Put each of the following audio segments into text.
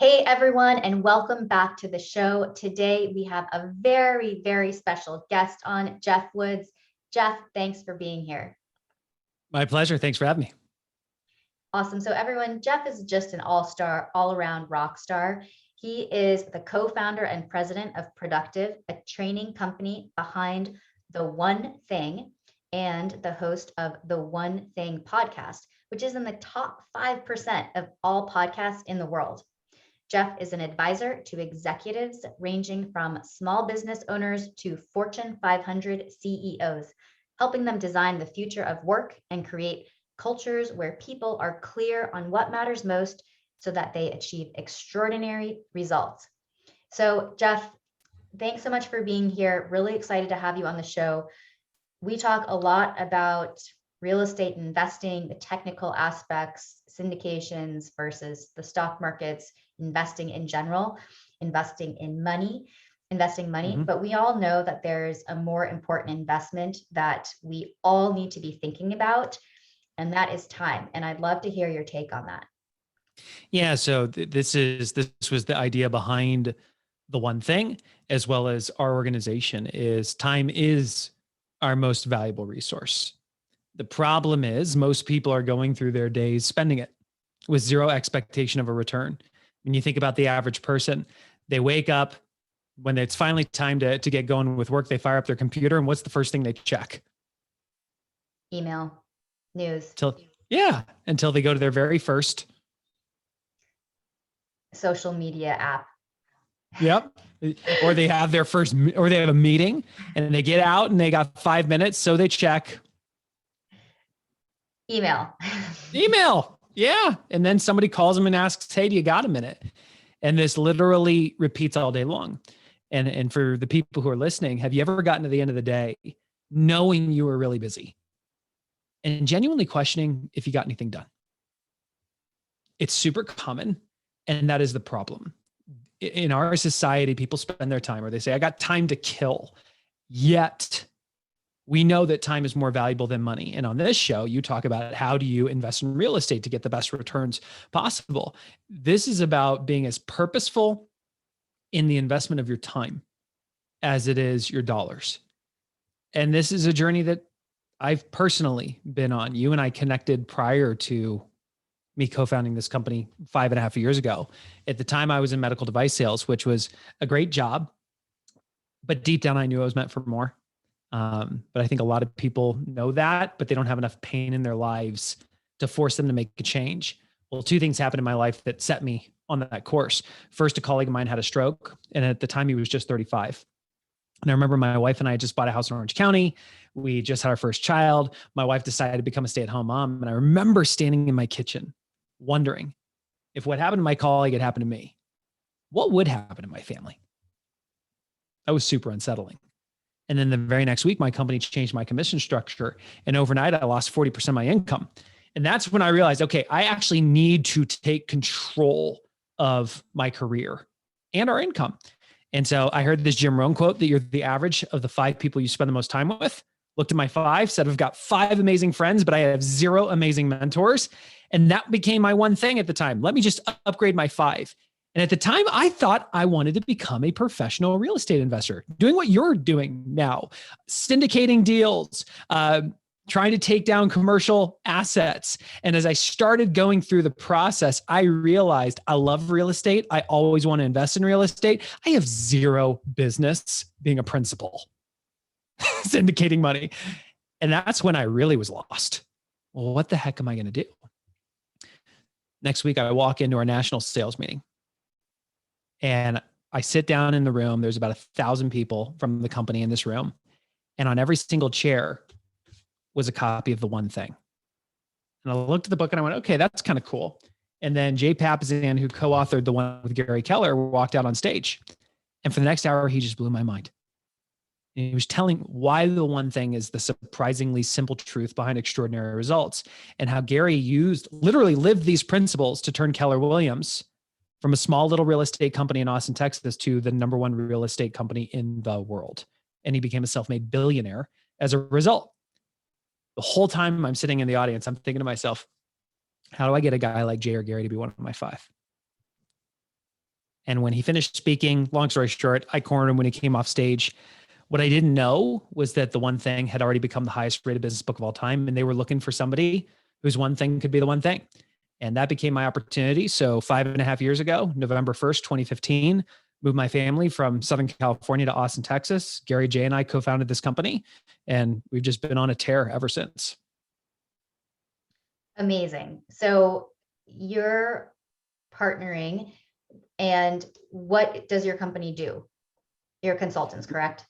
Hey everyone, and welcome back to the show. Today we have a very, very special guest on, Geoff Woods. Geoff, thanks for being here. My pleasure. Thanks for having me. Awesome. So everyone, Geoff is just an all-star, all-around rock star. He is the co-founder and president of Productive, a training company behind The One Thing, and the host of the One Thing podcast, which is in the top 5% of all podcasts in the world. Geoff is an advisor to executives ranging from small business owners to Fortune 500 CEOs, helping them design the future of work and create cultures where people are clear on what matters most so that they achieve extraordinary results. So, Geoff, thanks so much for being here. Really excited to have you on the show. We talk a lot about real estate investing, the technical aspects, syndications versus the stock markets, investing in general, investing money. But we all know that there's a more important investment that we all need to be thinking about, and that is time. And I'd love to hear your take on that. Yeah. So this was the idea behind The One Thing, as well as our organization. Is time is our most valuable resource. The problem is most people are going through their days spending it with zero expectation of a return. When you think about the average person, they wake up when it's finally time to get going with work, they fire up their computer, and what's the first thing they check? Email, news. Until they go to their very first social media app. Yep. Or they have or they have a meeting and they get out and they got 5 minutes. So they check email. Yeah. And then somebody calls them and asks, hey, do you got a minute? And this literally repeats all day long. And for the people who are listening, have you ever gotten to the end of the day knowing you were really busy and genuinely questioning if you got anything done? It's super common. And that is the problem. In our society, people spend their time, or they say, I got time to kill. Yet we know that time is more valuable than money. And on this show, you talk about how do you invest in real estate to get the best returns possible. This is about being as purposeful in the investment of your time as it is your dollars. And this is a journey that I've personally been on. You and I connected prior to me co-founding this company 5.5 years ago. At the time I was in medical device sales, which was a great job, but deep down I knew I was meant for more. But I think a lot of people know that, but they don't have enough pain in their lives to force them to make a change. Well, two things happened in my life that set me on that course. First, a colleague of mine had a stroke, and at the time he was just 35. And I remember my wife and I had just bought a house in Orange County. We just had our first child. My wife decided to become a stay-at-home mom. And I remember standing in my kitchen wondering if what happened to my colleague had happened to me, what would happen to my family? That was super unsettling. And then the very next week, my company changed my commission structure. And overnight, I lost 40% of my income. And that's when I realized, okay, I actually need to take control of my career and our income. And so I heard this Jim Rohn quote that you're the average of the 5 people you spend the most time with. Looked at my 5, said, I've got 5 amazing friends, but I have 0 amazing mentors. And that became my one thing at the time. Let me just upgrade my 5. And at the time, I thought I wanted to become a professional real estate investor, doing what you're doing now, syndicating deals, trying to take down commercial assets. And as I started going through the process, I realized I love real estate. I always want to invest in real estate. I have 0 business being a principal, syndicating money. And that's when I really was lost. Well, what the heck am I going to do? Next week, I walk into our national sales meeting and I sit down in the room. There's about 1,000 people from the company in this room. And on every single chair was a copy of The One Thing. And I looked at the book and I went, okay, that's kind of cool. And then Jay Papasan, who co-authored the one with Gary Keller, walked out on stage. And for the next hour, he just blew my mind. And he was telling why The One Thing is the surprisingly simple truth behind extraordinary results, and how Gary literally lived these principles to turn Keller Williams from a small little real estate company in Austin, Texas, to the #1 real estate company in the world. And he became a self-made billionaire as a result. The whole time I'm sitting in the audience, I'm thinking to myself, how do I get a guy like Jay or Gary to be one of my 5? And when he finished speaking, long story short, I cornered him when he came off stage. What I didn't know was that The One Thing had already become the highest rated business book of all time. And they were looking for somebody whose one thing could be the one thing. And that became my opportunity. So 5.5 years ago, November 1st, 2015, moved my family from Southern California to Austin, Texas. Gary J and I co-founded this company, and we've just been on a tear ever since. Amazing. So you're partnering, and what does your company do? You're consultants, correct?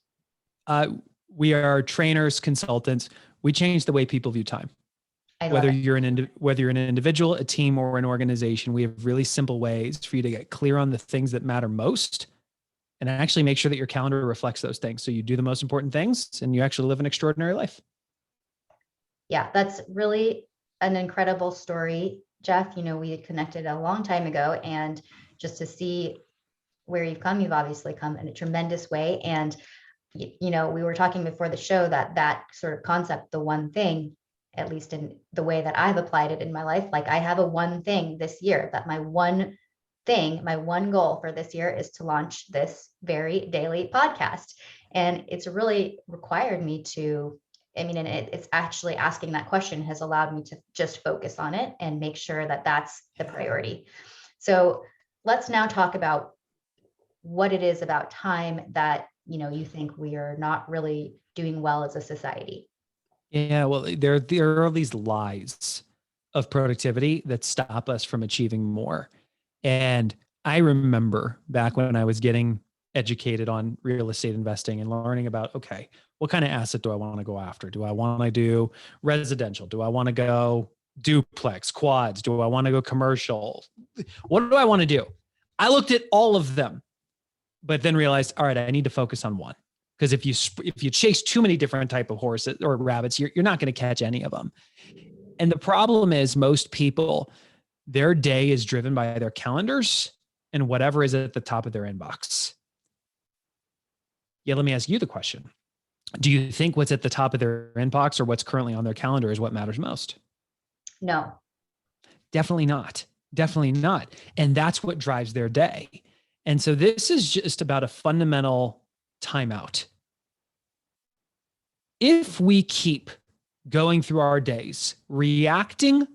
We are trainers, consultants. We change the way people view time. I love Whether it. you're an individual, a team, or an organization, we have really simple ways for you to get clear on the things that matter most, and actually make sure that your calendar reflects those things. So you do the most important things, and you actually live an extraordinary life. Yeah, that's really an incredible story, Geoff. You know, we had connected a long time ago, and just to see where you've come, you've obviously come in a tremendous way. And you know, we were talking before the show that that sort of concept, the one thing, at least in the way that I've applied it in my life, like I have a one thing this year, that my one thing, my one goal for this year is to launch this very daily podcast. And it's really required me to, I mean, and it's actually asking that question has allowed me to just focus on it and make sure that that's the priority. So let's now talk about what it is about time that, you know, you think we are not really doing well as a society. Yeah, well, there are these lies of productivity that stop us from achieving more. And I remember back when I was getting educated on real estate investing and learning about, okay, what kind of asset do I want to go after? Do I want to do residential? Do I want to go duplex, quads? Do I want to go commercial? What do I want to do? I looked at all of them, but then realized, all right, I need to focus on one. Because if you chase too many different type of horses or rabbits, you're not going to catch any of them. And the problem is most people, their day is driven by their calendars and whatever is at the top of their inbox. Yeah, let me ask you the question. Do you think what's at the top of their inbox or what's currently on their calendar is what matters most? No. Definitely not. Definitely not. And that's what drives their day. And so this is just about a fundamental timeout. If we keep going through our days, reacting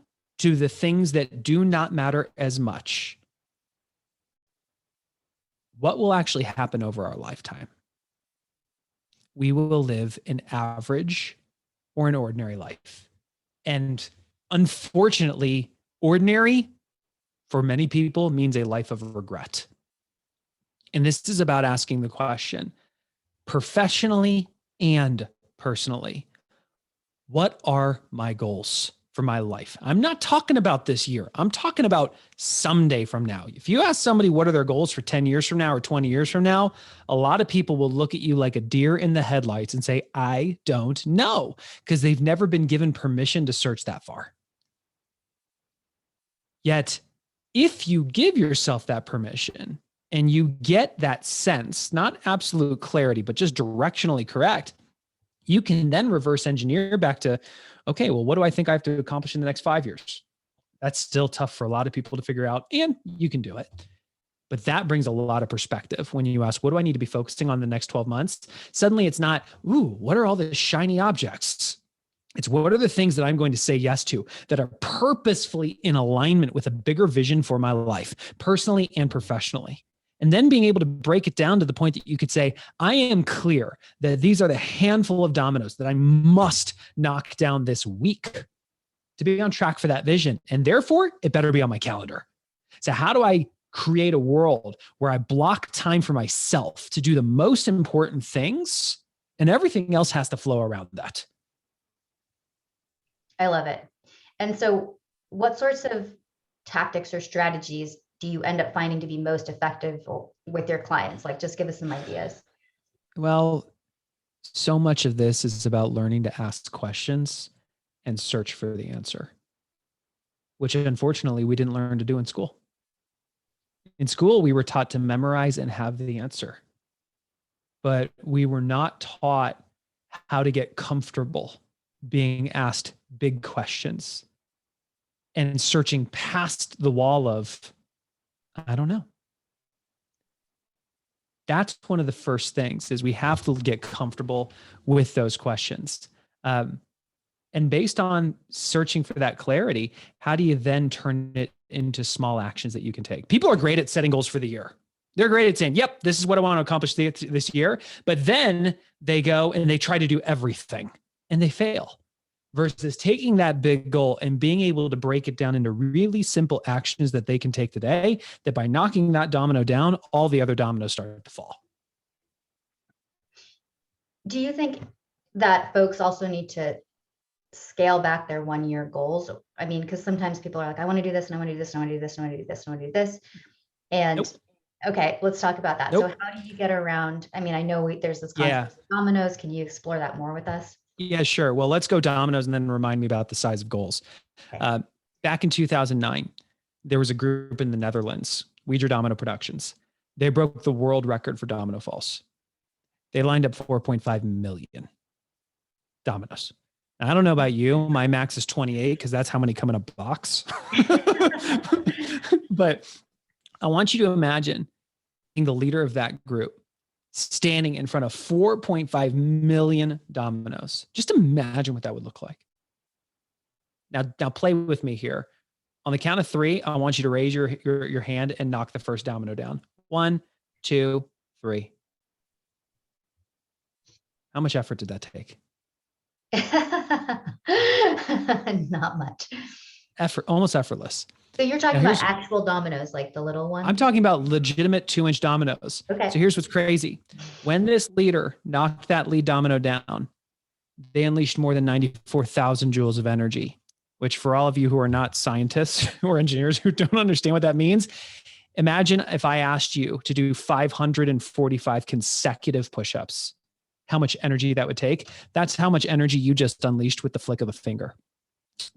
to the things that do not matter as much, what will actually happen over our lifetime? We will live an average or an ordinary life. And unfortunately, ordinary for many people means a life of regret. And this is about asking the question, professionally and personally, what are my goals for my life? I'm not talking about this year. I'm talking about someday from now. If you ask somebody what are their goals for 10 years from now or 20 years from now, a lot of people will look at you like a deer in the headlights and say, I don't know, because they've never been given permission to search that far. Yet, if you give yourself that permission and you get that sense, not absolute clarity, but just directionally correct, you can then reverse engineer back to, okay, well, what do I think I have to accomplish in the next 5 years? That's still tough for a lot of people to figure out, and you can do it. But that brings a lot of perspective when you ask, what do I need to be focusing on the next 12 months? Suddenly it's not, ooh, what are all the shiny objects? It's what are the things that I'm going to say yes to that are purposefully in alignment with a bigger vision for my life, personally and professionally. And then being able to break it down to the point that you could say, I am clear that these are the handful of dominoes that I must knock down this week to be on track for that vision. And therefore, it better be on my calendar. So how do I create a world where I block time for myself to do the most important things, and everything else has to flow around that? I love it. And so what sorts of tactics or strategies do you end up finding to be most effective with your clients? Like, just give us some ideas. Well, so much of this is about learning to ask questions and search for the answer, which unfortunately we didn't learn to do in school. In school, we were taught to memorize and have the answer, but we were not taught how to get comfortable being asked big questions and searching past the wall of, I don't know. That's one of the first things is we have to get comfortable with those questions. And based on searching for that clarity, how do you then turn it into small actions that you can take? People are great at setting goals for the year. They're great at saying, yep, this is what I want to accomplish this year. But then they go and they try to do everything and they fail. Versus taking that big goal and being able to break it down into really simple actions that they can take today, that by knocking that domino down, all the other dominoes start to fall. Do you think that folks also need to scale back their 1-year goals? I mean, because sometimes people are like, I want to do this and I want to do this and I want to do this and I want to do this and I want to do this. And Nope. okay, let's talk about that. Nope. So how do you get around? I mean, I know there's this concept of dominoes. Can you explore that more with us? Yeah, sure. Well, let's go dominoes and then remind me about the size of goals. Okay. Back in 2009, there was a group in the Netherlands, Ouija Domino Productions. They broke the world record for domino falls. They lined up 4.5 million dominoes. Now, I don't know about you. My max is 28 because that's how many come in a box. But I want you to imagine being the leader of that group, standing in front of 4.5 million dominoes. Just imagine what that would look like. Now play with me here. On the count of 3, I want you to raise your hand and knock the first domino down. 1, 2, 3. How much effort did that take? Not much. Almost effortless. So you're talking about actual dominoes, like the little ones? I'm talking about legitimate 2-inch dominoes. Okay. So here's what's crazy. When this leader knocked that lead domino down, they unleashed more than 94,000 joules of energy, which for all of you who are not scientists or engineers who don't understand what that means, imagine if I asked you to do 545 consecutive push-ups, how much energy that would take. That's how much energy you just unleashed with the flick of a finger.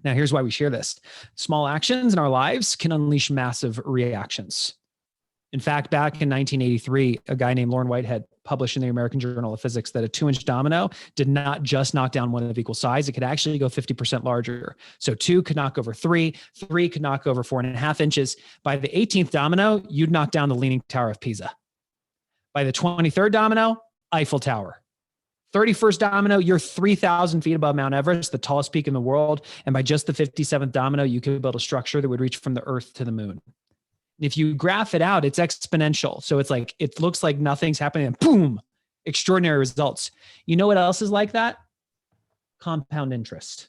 Now, here's why we share this. Small actions in our lives can unleash massive reactions. In fact, back in 1983, a guy named Lorne Whitehead published in the American Journal of Physics that a 2-inch domino did not just knock down one of equal size. It could actually go 50% larger. So 2 could knock over 3, 3 could knock over 4.5 inches. By the 18th domino, you'd knock down the Leaning Tower of Pisa. By the 23rd domino, Eiffel Tower. 31st domino, you're 3,000 feet above Mount Everest, the tallest peak in the world. And by just the 57th domino, you could build a structure that would reach from the Earth to the moon. If you graph it out, it's exponential. So it's like, it looks like nothing's happening and boom, extraordinary results. You know what else is like that? Compound interest.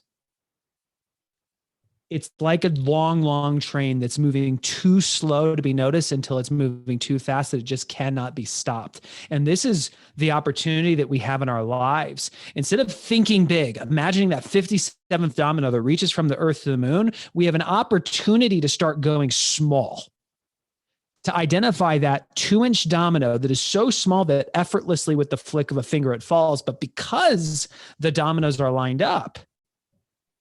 It's like a long, long train that's moving too slow to be noticed until it's moving too fast that it just cannot be stopped. And this is the opportunity that we have in our lives. Instead of thinking big, imagining that 57th domino that reaches from the Earth to the moon, we have an opportunity to start going small, to identify that 2-inch domino that is so small that effortlessly with the flick of a finger it falls. But because the dominoes are lined up,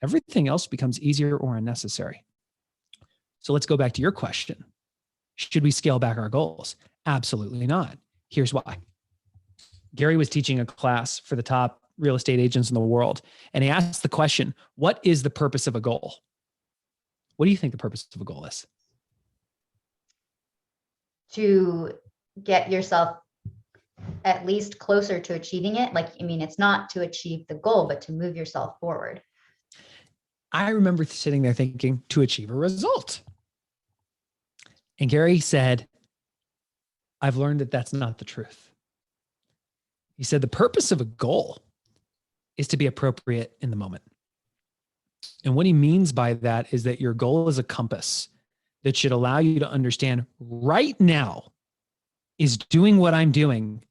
everything else becomes easier or unnecessary. So let's go back to your question. Should we scale back our goals? Absolutely not. Here's why. Gary was teaching a class for the top real estate agents in the world, and he asked the question, what is the purpose of a goal? What do you think the purpose of a goal is? To get yourself at least closer to achieving it. Like, I mean, it's not to achieve the goal, but to move yourself forward. I remember sitting there thinking, to achieve a result. And Gary said, I've learned that that's not the truth. He said, the purpose of a goal is to be appropriate in the moment. And what he means by that is that your goal is a compass that should allow you to understand right now, is doing what I'm doing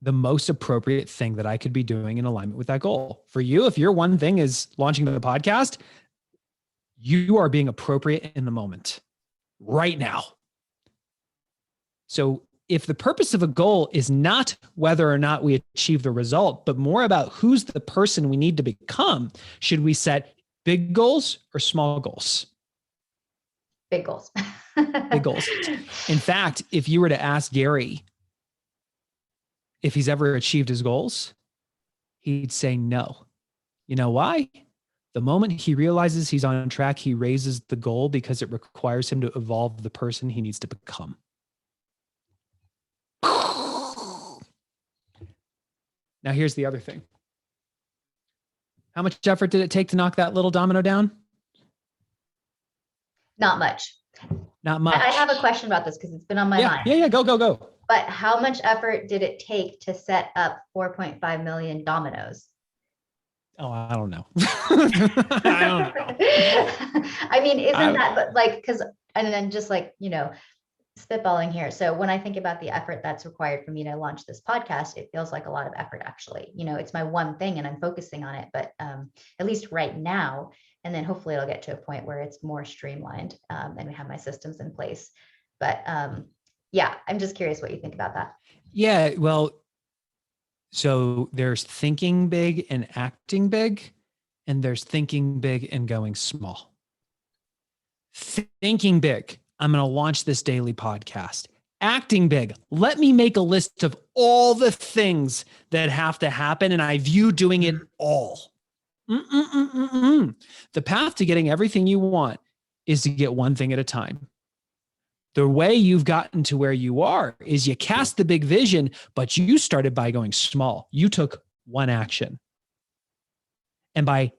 the most appropriate thing that I could be doing in alignment with that goal? For you, if your one thing is launching the podcast, you are being appropriate in the moment right now. So if the purpose of a goal is not whether or not we achieve the result, but more about who's the person we need to become, should we set big goals or small goals? Big goals. Big goals. In fact, if you were to ask Gary if he's ever achieved his goals, he'd say no. You know why? The moment he realizes he's on track, he raises the goal because it requires him to evolve the person he needs to become. Now, here's the other thing. How much effort did it take to knock that little domino down? Not much. Not much. I have a question about this because it's been on my mind. Yeah. Go. But how much effort did it take to set up 4.5 million dominoes? Oh, I don't know. I don't know. I mean, isn't that like, because, and then just like, spitballing here. So when I think about the effort that's required for me to launch this podcast, it feels like a lot of effort, actually. It's my one thing and I'm focusing on it, but at least right now, and then hopefully it'll get to a point where it's more streamlined and we have my systems in place. But yeah, I'm just curious what you think about that. Yeah, well, so there's thinking big and acting big, and there's thinking big and going small. Thinking big, I'm going to launch this daily podcast. Acting big, let me make a list of all the things that have to happen, and I view doing it all. The path to getting everything you want is to get one thing at a time. The way you've gotten to where you are is you cast the big vision, but you started by going small. You took one action. And by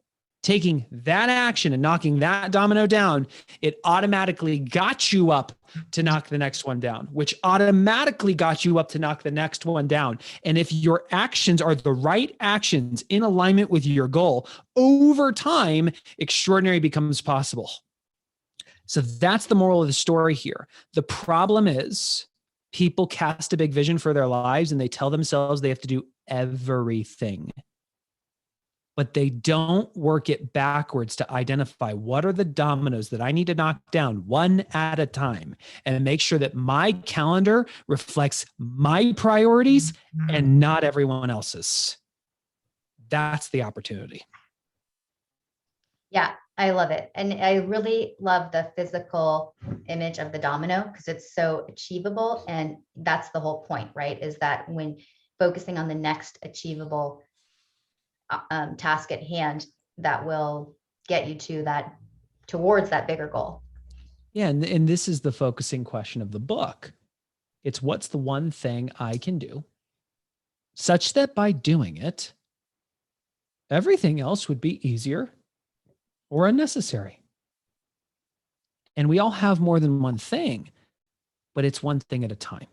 taking that action and knocking that domino down, it automatically got you up to knock the next one down, which automatically got you up to knock the next one down. And if your actions are the right actions in alignment with your goal, over time, extraordinary becomes possible. So that's the moral of the story here. The problem is people cast a big vision for their lives and they tell themselves they have to do everything. But they don't work it backwards to identify what are the dominoes that I need to knock down one at a time and make sure that my calendar reflects my priorities and not everyone else's. That's the opportunity. Yeah, I love it. And I really love the physical image of the domino because it's so achievable. And that's the whole point, right? Is that when focusing on the next achievable task at hand, that will get you towards that bigger goal. Yeah. And this is the focusing question of the book. It's what's the one thing I can do such that by doing it, everything else would be easier or unnecessary. And we all have more than one thing, but it's one thing at a time.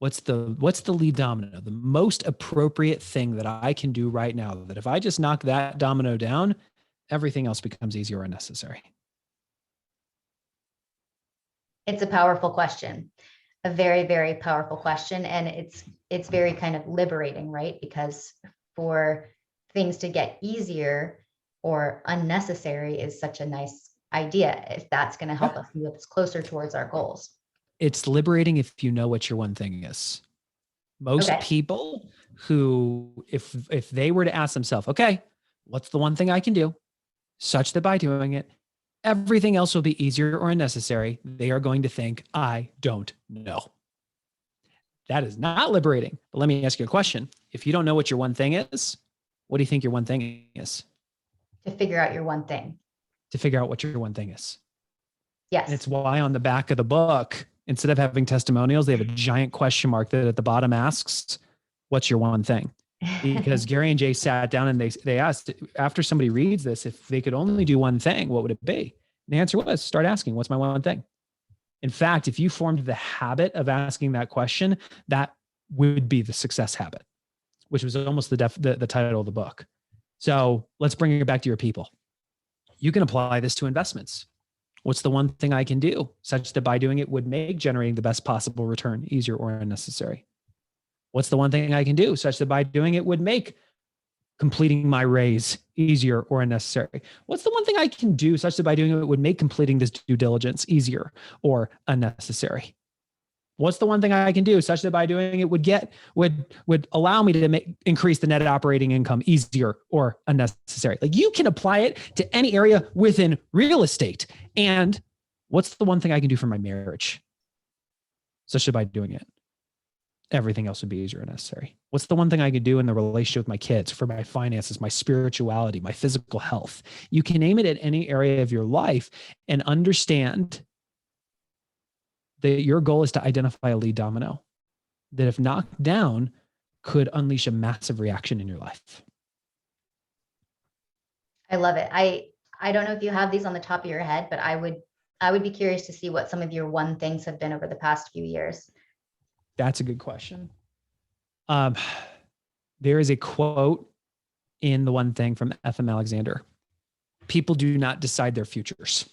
What's the lead domino? The most appropriate thing that I can do right now, that if I just knock that domino down, everything else becomes easier or unnecessary. It's a powerful question, a very, very powerful question. And it's very kind of liberating, right? Because for things to get easier or unnecessary is such a nice idea if that's going to help us move us closer towards our goals. It's liberating if you know what your one thing is. Most people who, if they were to ask themselves, okay, what's the one thing I can do such that by doing it, everything else will be easier or unnecessary, they are going to think, I don't know. That is not liberating. But let me ask you a question. If you don't know what your one thing is, what do you think your one thing is? To figure out your one thing. To figure out what your one thing is. Yes. And it's why on the back of the book, instead of having testimonials, they have a giant question mark that at the bottom asks, what's your one thing? Because Gary and Jay sat down and they asked, after somebody reads this, if they could only do one thing, what would it be? And the answer was, start asking, what's my one thing? In fact, if you formed the habit of asking that question, that would be the success habit, which was almost the title of the book. So let's bring it back to your people. You can apply this to investments. What's the one thing I can do such that by doing it would make generating the best possible return easier or unnecessary? What's the one thing I can do such that by doing it would make completing my raise easier or unnecessary? What's the one thing I can do such that by doing it would make completing this due diligence easier or unnecessary? What's the one thing I can do such that by doing it would allow me to increase the net operating income easier or unnecessary? Like, you can apply it to any area within real estate. And what's the one thing I can do for my marriage such that by doing it, everything else would be easier or necessary? What's the one thing I could do in the relationship with my kids, for my finances, my spirituality, my physical health? You can name it at any area of your life and understand that your goal is to identify a lead domino that, if knocked down, could unleash a massive reaction in your life. I love it. I don't know if you have these on the top of your head, but I would be curious to see what some of your one things have been over the past few years. That's a good question. There is a quote in The One Thing from F.M. Alexander. People do not decide their futures.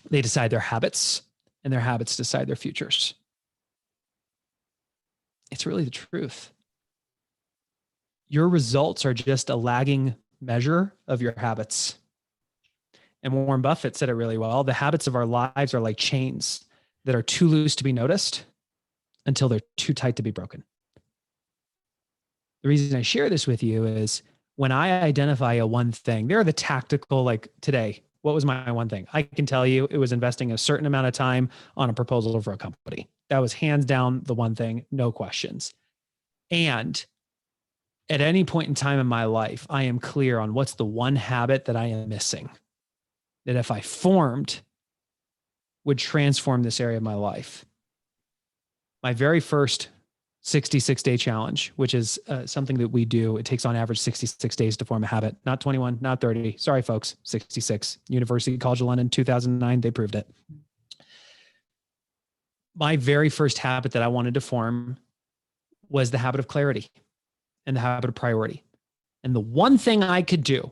They decide their habits, and their habits decide their futures. It's really the truth. Your results are just a lagging measure of your habits. And Warren Buffett said it really well. The habits of our lives are like chains that are too loose to be noticed until they're too tight to be broken. The reason I share this with you is when I identify a one thing, there are the tactical, like today, what was my one thing? I can tell you it was investing a certain amount of time on a proposal for a company. That was hands down the one thing, no questions. And at any point in time in my life, I am clear on what's the one habit that I am missing, that if I formed would transform this area of my life. My very first 66-day challenge, which is something that we do. It takes on average 66 days to form a habit, not 21, not 30. Sorry, folks, 66. University College of London, 2009, they proved it. My very first habit that I wanted to form was the habit of clarity and the habit of priority. And the one thing I could do,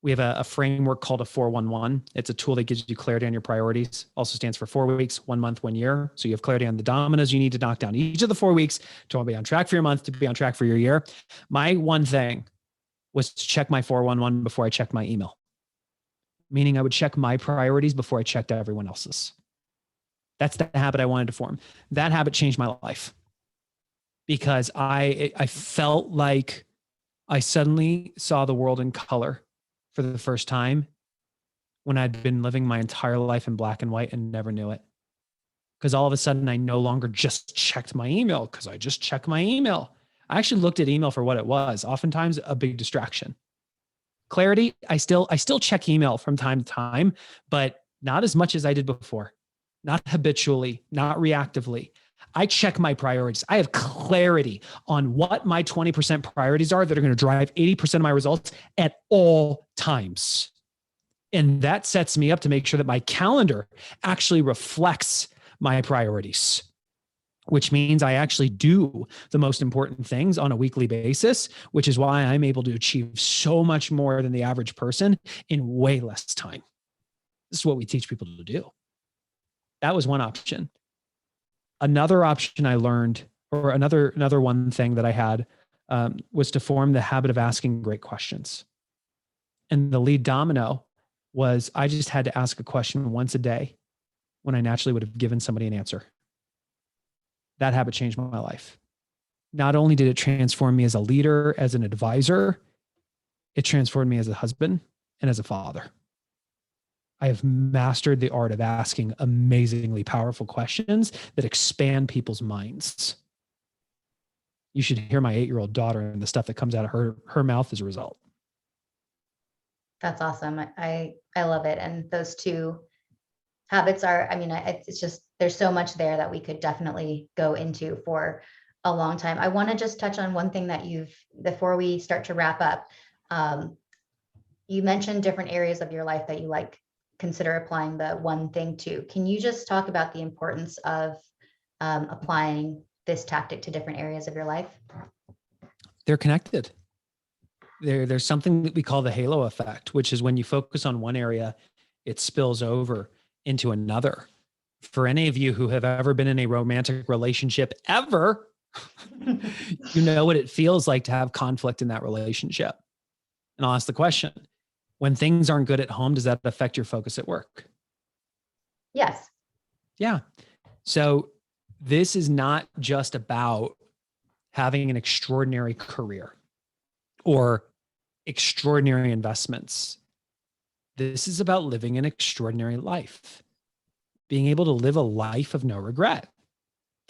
we have a framework called a 411. It's a tool that gives you clarity on your priorities. Also stands for 4 weeks, 1 month, 1 year. So you have clarity on the dominoes you need to knock down each of the 4 weeks to be on track for your month, to be on track for your year. My one thing was to check my 411 before I checked my email. Meaning I would check my priorities before I checked everyone else's. That's the habit I wanted to form. That habit changed my life because I felt like I suddenly saw the world in color for the first time when I'd been living my entire life in black and white and never knew it. Because all of a sudden I no longer just checked my email because I just checked my email. I actually looked at email for what it was, oftentimes a big distraction. Clarity, I still check email from time to time, but not as much as I did before. Not habitually, not reactively. I check my priorities. I have clarity on what my 20% priorities are that are going to drive 80% of my results at all times. And that sets me up to make sure that my calendar actually reflects my priorities, which means I actually do the most important things on a weekly basis, which is why I'm able to achieve so much more than the average person in way less time. This is what we teach people to do. That was one option. Another option I learned, or another one thing that I had, was to form the habit of asking great questions. And the lead domino was I just had to ask a question once a day when I naturally would have given somebody an answer. That habit changed my life. Not only did it transform me as a leader, as an advisor, it transformed me as a husband and as a father. I have mastered the art of asking amazingly powerful questions that expand people's minds. You should hear my 8-year-old daughter and the stuff that comes out of her mouth as a result. That's awesome. I love it. And those two habits are, it's just, there's so much there that we could definitely go into for a long time. I want to just touch on one thing that before we start to wrap up. You mentioned different areas of your life that you consider applying the one thing to. Can you just talk about the importance of applying this tactic to different areas of your life? They're connected. There's something that we call the halo effect, which is when you focus on one area, it spills over into another. For any of you who have ever been in a romantic relationship ever, you know what it feels like to have conflict in that relationship. And I'll ask the question, when things aren't good at home, does that affect your focus at work? Yes. Yeah. So this is not just about having an extraordinary career or extraordinary investments. This is about living an extraordinary life, being able to live a life of no regret.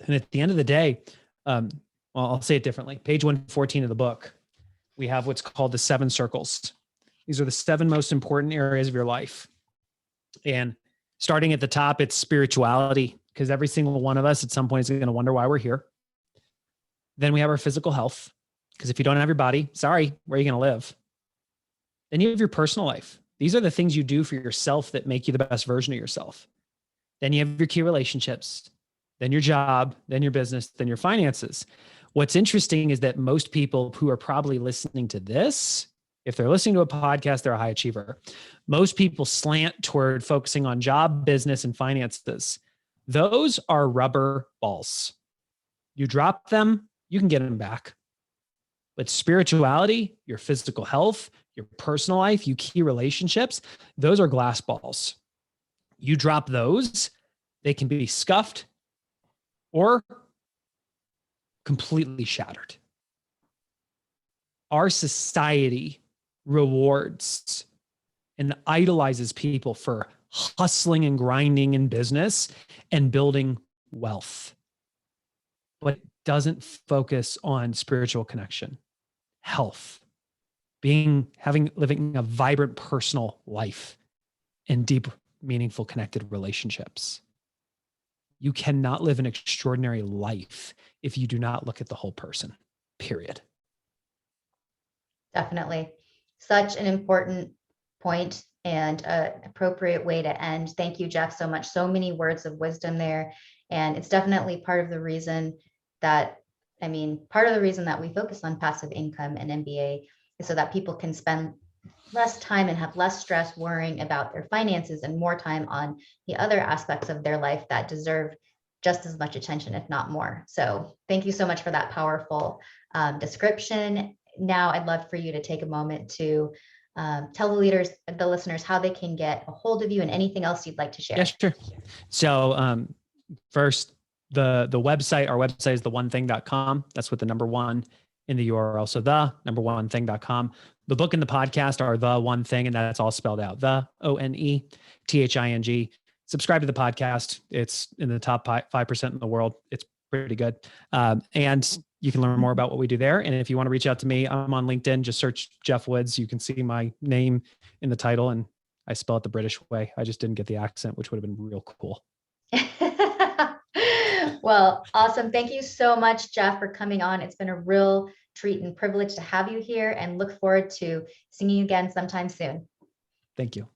And at the end of the day, well, I'll say it differently. Page 114 of the book, we have what's called the 7 circles. These are the 7 most important areas of your life. And starting at the top, it's spirituality, because every single one of us at some point is going to wonder why we're here. Then we have our physical health, because if you don't have your body, sorry, where are you going to live? Then you have your personal life. These are the things you do for yourself that make you the best version of yourself. Then you have your key relationships, then your job, then your business, then your finances. What's interesting is that most people who are probably listening to this, if they're listening to a podcast, they're a high achiever. Most people slant toward focusing on job, business, and finances. Those are rubber balls. You drop them, you can get them back. But spirituality, your physical health, your personal life, you key relationships, those are glass balls. You drop those, they can be scuffed or completely shattered. Our society rewards and idolizes people for hustling and grinding in business and building wealth, but it doesn't focus on spiritual connection, health, living a vibrant personal life and deep, meaningful, connected relationships. You cannot live an extraordinary life if you do not look at the whole person, period. Definitely. Such an important point and an appropriate way to end. Thank you, Geoff, so much. So many words of wisdom there. And it's definitely part of the reason that, part of the reason that we focus on passive income and MBA is so that people can spend less time and have less stress worrying about their finances and more time on the other aspects of their life that deserve just as much attention, if not more. So thank you so much for that powerful description. Now I'd love for you to take a moment to tell the listeners how they can get a hold of you and anything else you'd like to share. Yeah, sure. So first, the website, our website is theonething.com. That's with the number one in the URL. So the number one thing.com. The book and the podcast are The One Thing, and that's all spelled out. The ONETHING. Subscribe to the podcast. It's in the top 5% in the world. It's pretty good. And you can learn more about what we do there. And if you want to reach out to me, I'm on LinkedIn. Just search Geoff Woods. You can see my name in the title, and I spell it the British way. I just didn't get the accent, which would have been real cool. Well, awesome. Thank you so much, Geoff, for coming on. It's been a real treat and privilege to have you here, and look forward to seeing you again sometime soon. Thank you.